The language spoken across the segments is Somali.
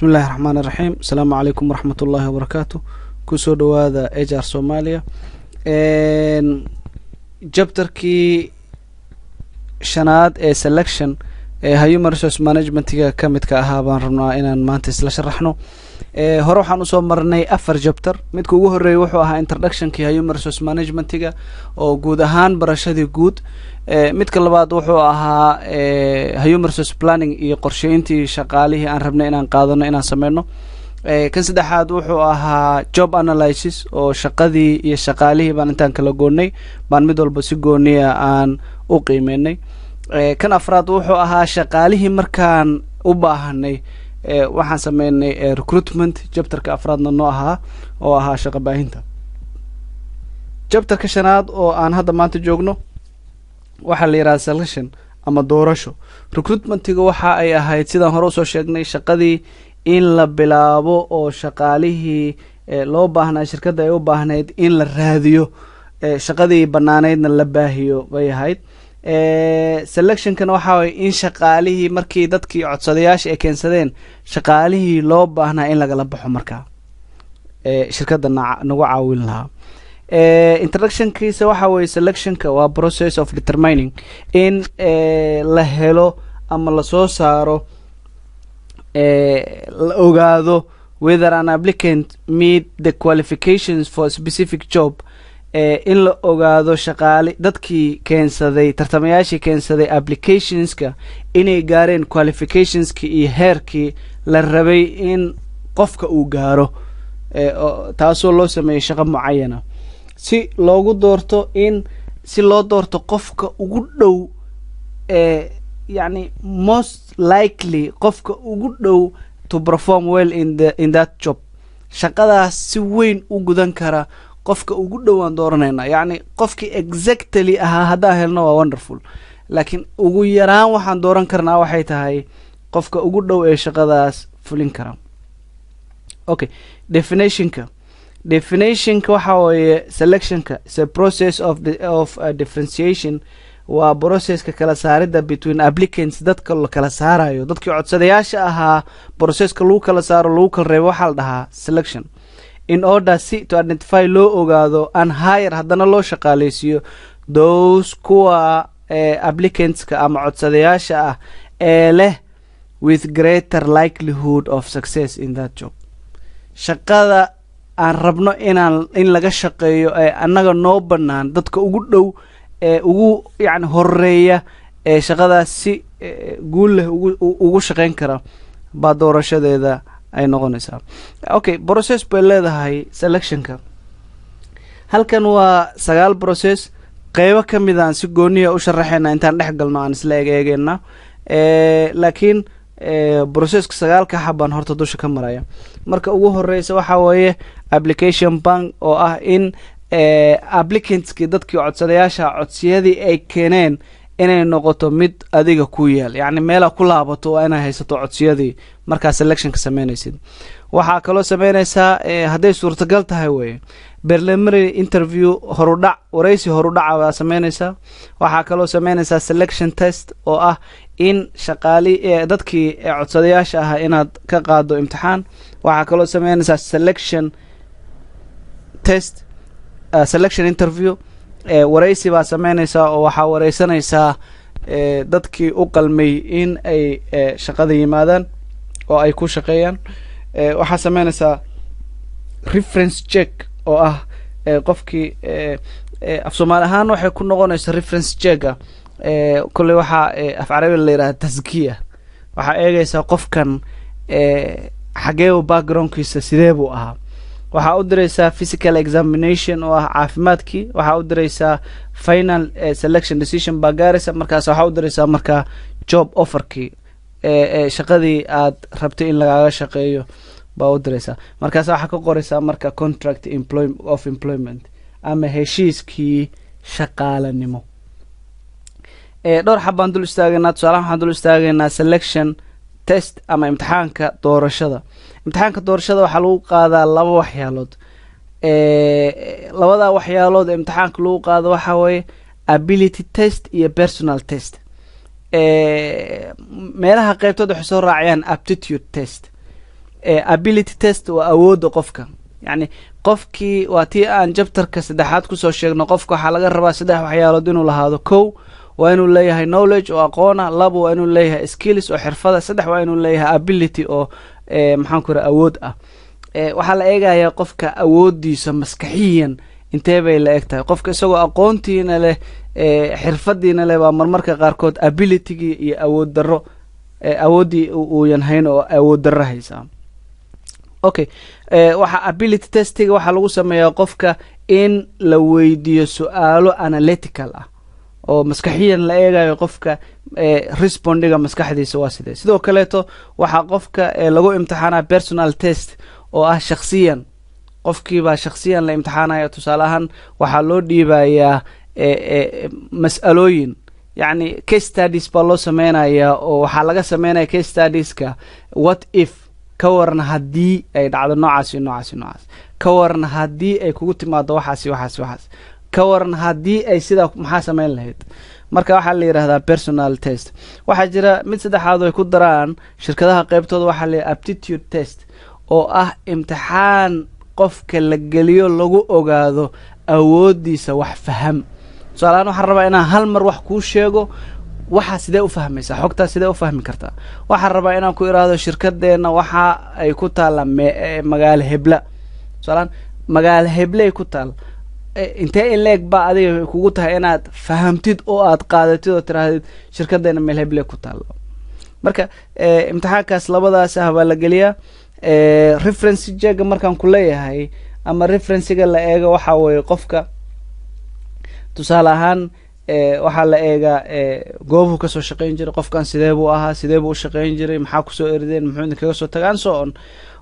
بسم الله الرحمن الرحيم. السلام عليكم ورحمة الله وبركاته. كسو دوادا اجار سوماليا جبتركي شناد سelection human resource management كمد كأهابان ربنا إن ما تسلش رحنا هروح عن أصوم مرني أفر جبتر متكو وهو الريوحها introduction كي human resource management أو جودهان برشادي جود متكل بعد وحوها human resource planning يقرشينتي شغاليه أن ربنا إن قادنا إن سمعنا كان سدحاد وحوها job analysis أو شقدي يشغاليه بان إنتان كلا جوني بان مدول بس جوني أن أقيمني كان أفراد وحوها شغاليه مركان وباهني waxaan sameynay recruitment chapterka afraadna noo ahaa oo ahaa shaqo baahinta chapterka shanaad oo aan hadda maanta joogno waxa la yiraahdaa selection ama doorasho recruitmentiga waxa ay ahayd sidaan hore soo sheegnay shaqadii in la bilaabo oo shaqaalihii loo baahnaa shirkadda ay u baahnayd in la raadiyo shaqadii banaaneedna la baahiyo bay ahayd selection kan waxa way in shaqaalihii markii dadkii codsadayaasha ay keensadeen shaqaalihii loo baahnaa in laga la baxo markaa shirkadda nagu caawin lahaa introduction kiisa waxa way selection ka waa process of determining in la helo ama la soo saaro la ogaado whether an applicant meet the qualifications for a specific job in la ogaado shaqaale dadkii keensaday tartamayaashii keensaday applicationska inay gaareen qualificationski iyo heerkii la rabay in qofka uu gaaro taasoo loo sameeyay shaqo mucaayana si loogu doorto si loo doorto qofka ugu dhow yani most likely qofka ugu dhow to perform well in that job shaqadaas si weyn u gudan kara qofka ugu dhawaan dooranayna yani qofkii exactly ahaa haddaan helno waa wonderful laakiin ugu yaraan waxaan dooran karnaa waxay tahay qofka ugu dhow ee shaqadaas fulin kara okay definitionka waxa weeye selectionka is a process of differentiation waa processka kala saarida between applicants dadka la kala saarayo dadkii codsadayaasha ahaa processka lagu kala saaro lagu kala reebo waxa la dhahaa selection in order to identify loo ogaado and hire haddana loo shaqaaleysiyo those kuwa applicantska ama codsadayaasha ah ee leh with greater likelihood of success in that job shaqada aan rabno in laga shaqeeyo ee annaga noo bannaan dadka ugu dhow ee ugu yani horeeya ee shaqadaas si guul leh ugu shaqeyn kara baa doorashadeeda ay noqonaysaa okay process bay leedahay selectionka halkan waa 9 process qaybo kamid ah si gooniya u sharaxayna intaan dhex galno aan isla eegeena laakiin processka 9 ka xaban horta dusha ka maraya marka ugu horeysa waxa weeye application bank oo ah in applicantski dadkii codsadayaasha codsiyadii ay keeneen inay noqoto mid adiga ku yaal yani meel ku laabato waa inay haysato codsiyadii marka selection ka sameynaysid waxa kale oo sameynaysaa haday suurtagal tahay way preliminary interview horudhac wareysi horudhac waa sameynaysaa waxa kale oo sameynaysaa selection test oo ah in shaqaali dadkii codsadayaasha ah inaad ka qaado imtixaan waxa kale oo sameynaysaa selection test selection interview wareysi baa sameynaysaa oo waxa wareysanaysaa dadkii u qalmay in ay shaqada yimaadaan oo ay ku shaqeeyaan waxa sameynaysaa reference check oo ah qofkii af Soomaali ahaan waxay ku noqonaysaa reference check kulli waxa af Carabi la yiraahdo tazkiya waxa eegaysaa qofkan xagee backgroundkiisa sidee buu ahaa waxa u diraysaa physical examination oo ah caafimaadkii waxa u diraysaa final selection decision baa gaaraysa markaas waxa u diraysaa marka job offerkii shaqadii aad rabtay in lagaaga shaqeeyo baa u diraysaa markaas waxa ka qoraysaa marka contract of employment ama heshiiskii shaqaalanimo dhowr xabaan dul istaagnaa tusaalahan waxaan dul istaagnaa selection test ama imtixaanka doorashada waxa lagu qaadaa laba waxyaalood labada waxyaalood imtixaanka lagu qaado waxa way ability test iyo personal test meelaha qaybtooda waxay soo raacayaan aptitude test ability test waa awoodda qofka yani qofkii waa tii aan jabtarka saddexaad kusoo sheegno qofka waxaa laga rabaa 3 waxyaalood inuu lahaado kow waa inuu leeyahay knowledge oo aqoona labo waa inuu leeyahay skills oo xirfada 3 waa inuu leeyahay ability oo maxaan ku rahaa awood ah waxaa la eegayaa qofka awoodiisa maskaxiyan intee bay la egtahay qofka isagoo aqoontiina leh xirfadiina leh waa marmarka qaarkood ability-gi iyo awood daro awoodii uu yanhayn oo awood daro haysa okay waxa ability testiga waxa lagu sameeyaa qofka in la weydiiyo su'aalo analytical ah oo maskaxiyan la eegayo qofka respondiga maskaxdiisa waa sidoo kaleeto waxa qofka lagu imtixaanaa personal test oo ah shakhsiyan qofkiiba shakhsiyan la imtixaanayo tusaalahan waxa loo dhiibayaa mas'alooyin yani case studies baa loo sameynaya oo waxa laga sameynaya case studieska what if ka waran haddii ay dhacdo noocaas ka waran haddii ay kugu timaado waxaas ka waran haddii ay sida maxaa sameyn lahayd marka waxa la yiraahdaa personal test waxa jira mid saddexaad oo ay ku daraan shirkadaha qaybtooda waxa la aptitude test oo ah imtixaan qofka la geliyo lagu ogaado awoodiisa wax faham su'aalaan waxaan rabaa inaan hal mar wax ku sheego waxa sidee u fahmaysaa xogta sidee u fahmi kartaa waxaan rabaa inaan ku iraado shirkadeena waxa ay ku taala magaalo hebla su'aalaan magaalo heble ku taal intee leeg ba adiga kugu tahay inaad fahamtid oo aad qaadatid oo tiraahdo shirkadeena meel heble ku taal marka imtixaankaas labadaas ah baa la geliyaa reference check markaan ku leeyahay ama reference-ga la eego waxa weeye qofka tusaale ahaan waxa la eega goobuhu ka soo shaqeyn jiray qofkan sidee buu ahaa sidee buu u shaqeyn jiray maxaa ku soo erdeen muxuu kaga soo tagaan soo on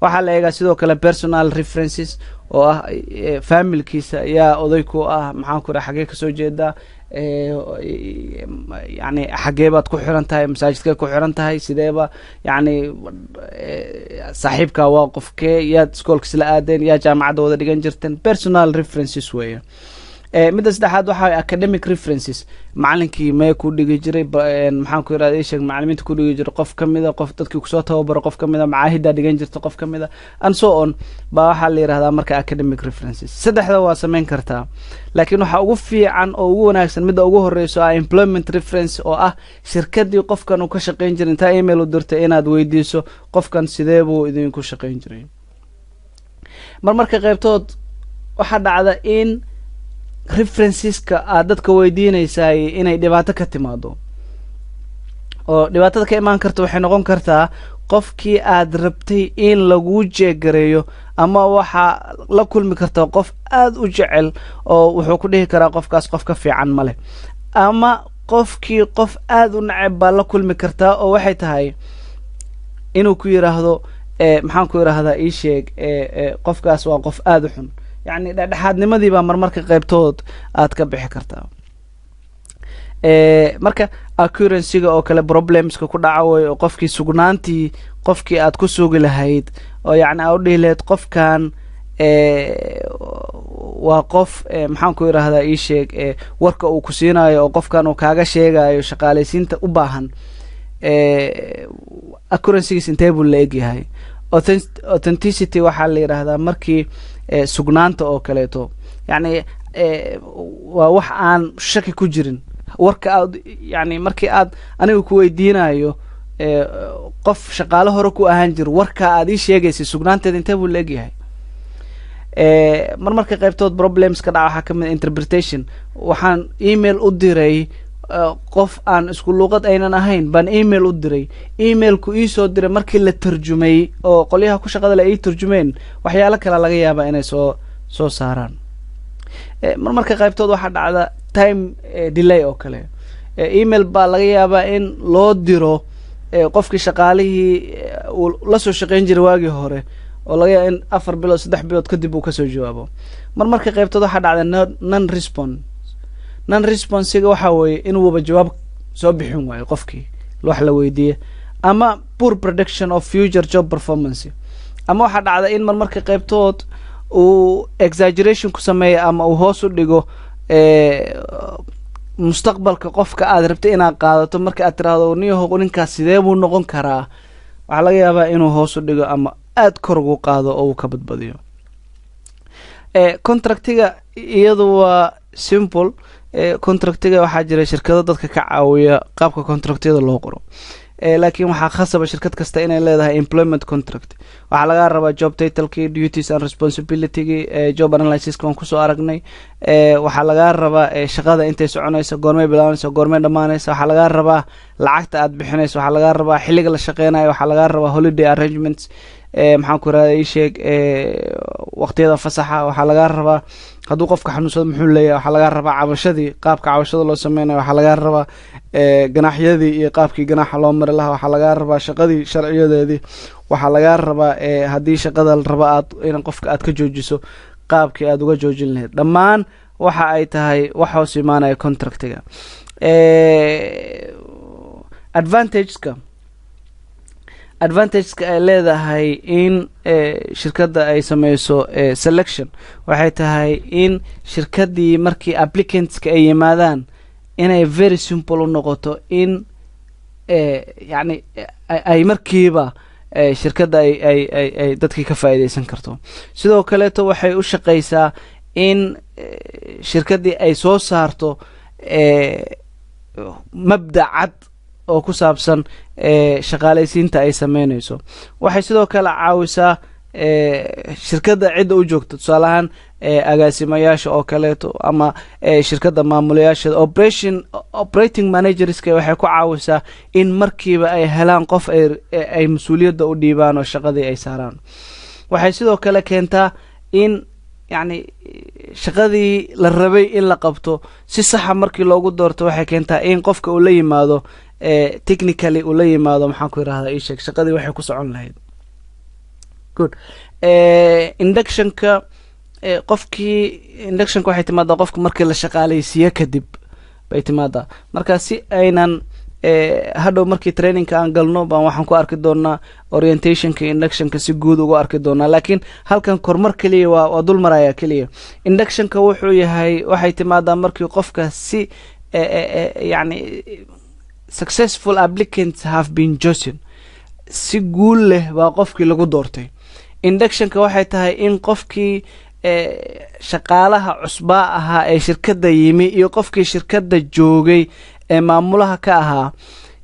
waxa la eega sidoo kale personal references oo ah familkiisa yaa oday ku ah maxaan ku xagee ka soo jeedaa يعني حقيبات كحرنتها مساجدك كحرنتها سيديبا يعني صاحبك واقف كي يا سكولك سلا آدين يا جامعة دودا ديغان جرتن personal references ويا مدى سدحاد waxaa academic references macalinkii ma ku dhigi jiray maxaan ku yiraahdaa sheeg macallimiinta ku dhigi jiray qof kamida qof dadkii ku soo tababaro qof kamida macaahida dhigan jirta qof kamida and so on ba waxa la yiraahdaa marka academic references saddexda waa sameyn kartaa laakiin waxa ugu fiican oo ugu wanaagsan mid ugu horeyso ah employment reference oo ah shirkadii qofkan uu ka shaqeyn jiray inta email u dirtay inaad weydiiso qofkan sidee buu idin ku shaqeyn jiray marmarka qaybtood waxa dhacda in referenceska aad dadka weydiinaysaa inay dhibaato ka timaado oo dhibaatada ka imaan karto waxay noqon kartaa qofkii aad rabtay in lagu jeegareeyo ama waxa la kulmi kartaa qof aad u jecel oo wuxuu ku dhihi karaa qofkaas qof ka fiican male ama qofkii qof aad u nacab baa la kulmi kartaa oo waxay tahay inuu ku yiraahdo maxaan ku yiraahdaa ii sheeg qofkaas waa qof aad u xun يعني dhexaadnimadii baa marmarka qaybtood aad ka bixi kartaa marka accuracy-ga oo kale problemska ku dhacay oo qofkii sugnaantii qofkii aad ku sugi lahayd oo yani aad u dhiileed qofkan waa qof maxaan ku yiraahdaa ii sheeg warka uu ku siinayo oo qofkan uu kaaga sheegayo shaqaaleysiinta u baahan accuracy-giis intee buu la egyahay authenticity waxaa la yiraahdaa markii sugnaanta oo kaleeto yani waa wax aan shaki ku jirin warka aad yani markii aad anigu ku weydiinayo qof shaqaale hore ku ahaan jir warka aad ii sheegaysay sugnaanteeda intee buu la egyahay marmarka qaybtood problems ka dhaca waxaa kamid interpretation waxaan email u diray qof aan isku luqad aynan ahayn baan email u diray emailku ii soo diray markii la tarjumay oo qolyaha ku shaqada la ii tarjumeen waxyaalo kale laga yaabaa inay soo saaraan marmarka qaybtood waxaa dhacda time delay oo kale email baa laga yaabaa in loo diro qofkii shaqaalihii uu la soo shaqeyn jiray waagii hore oo laga yaabaa in 4 bilood 3 bilood kadib uu ka soo jawaabo marmarka qaybtood waxaa dhacda non responsiga waxa weeye inuu waba jawaab soo bixin waayo qofkii wax la weydiiyay ama poor prediction of future job performance ama waxa dhacda in marmarka qaybtood uu exaggeration ku sameeyo ama uu hoos u dhigo mustaqbalka qofka aad rabtay inaad qaadato marka aad tiraahdo niyahow ninkaas sidee buu noqon karaa waxa laga yaabaa inuu hoos u dhigo ama aad kor ugu qaado oo uu ka badbadiyo. Contractiga iyadu waa simple. Contractiga waxaa jira shirkado dadka ka caawiya qaabka contractyada loo qoro, laakiin waxaa khasaba shirkad kasta inay leedahay employment contract. waxaa laga rabaa job titlekii, duties and responsibilitygii, job analysiska waan kusoo aragnay. waxaa laga rabaa shaqada intay soconayso, goormay bilaabanayso, goormay dhammaanayso. waxaa laga rabaa lacagta aad bixinayso, waxaa laga rabaa xilliga la shaqeynayo, waxaa laga rabaa holiday arrangements, maxaan ku raada ii sheeg waqtiyada fasaxa. waxaa laga rabaa hadduu qofka xanuunsado muxuu leeyahay, waxaa laga rabaa cabashadii, qaabka cabashada loo sameynayo, waxaa laga rabaa ganaaxyadii iyo qaabkii ganaaxa loo mari lahaa, waxaa laga rabaa shaqadii sharciyadeedii, waxaa laga rabaa haddii shaqada la raba aad in qofka aad ka joojiso qaabkii aad uga joojin lahayd. dhammaan waxa ay tahay wax hoos imaanaya contractiga. advantageska ay leedahay in shirkadda ay sameyso selection waxay tahay in shirkaddii markii applicantska ay yimaadaan inay very simple u noqoto in yani ay markiiba shirkadda ay dadkii ka faa'iideysan karto. sidoo kaleeto waxay u shaqeysaa in shirkaddii ay soo saarto mabda cad oo ku saabsan shaqaalaysiinta ay sameynayso. waxay sidoo kale caawisaa shirkadda cidda u joogto, tusaale ahaan agaasimayaasha oo kaleeto ama shirkadda maamulayaasha operating managerska waxay ku caawisaa in markiiba ay helaan qof ay mas-uuliyadda u dhiibaan oo shaqadii ay saaraan. waxay sidoo kale keentaa in yani shaqadii la rabay in la qabto si saxa markii loogu doorto. waxay keentaa in qofka uu la yimaado technically uu la yimaado maxaan ku yirahdaa ii sheeg shaqadii waxay ku socon lahayd. good. inductionka waxay timaadaa qofka markii la shaqaalaysiiyo kadib bay timaadaa. marka si aynan hadhow markii trainingka aan galno baan waxaan ku arki doonaa orientationka inductionka si guud ugu arki doonaa, laakiin halkan kormar keliya waa dul maraya keliya. inductionka wuxuu yahay waxay timaadaa markii qofka si yani successful applicants have been chosen, si guul leh baa qofkii lagu doortay. inductionka waxay tahay in qofkii shaqaalaha cusbaa ahaa ee shirkadda yimi iyo qofkii shirkadda joogay ee maamulaha ka ahaa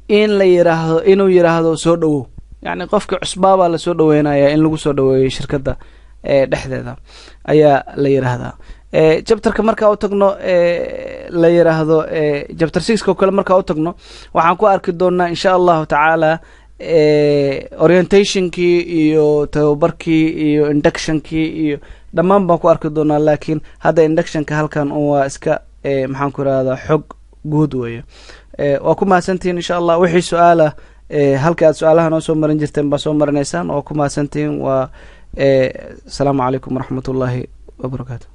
in la yiraahdo inuu yiraahdo soo dhawow. yani qofkii cusbaa baa la soo dhaweynaya in lagu soo dhaweeyo shirkadda dhexdeeda ayaa la yiraahdaa. chapterka markaa u tagno la yiraahdo chapter 6 oo kale markaa u tagno waxaan ku arki doonaa insha allahu tacaala orientationkii iyo tababarkii iyo inductionkii iyo dhammaan baan ku arki doonaa, laakiin hadda inductionka halkan waa iska maxaan ku irahdaa xog guud weeye. waa ku mahadsantihiin insha allah. wixii su-aala halka aad su-aalaha noo soo marin jirteen baa soo marinaysaan. waa ku mahadsantihiin. waa asalaamu calaykum waraxmat ullaahi wabarakaatu.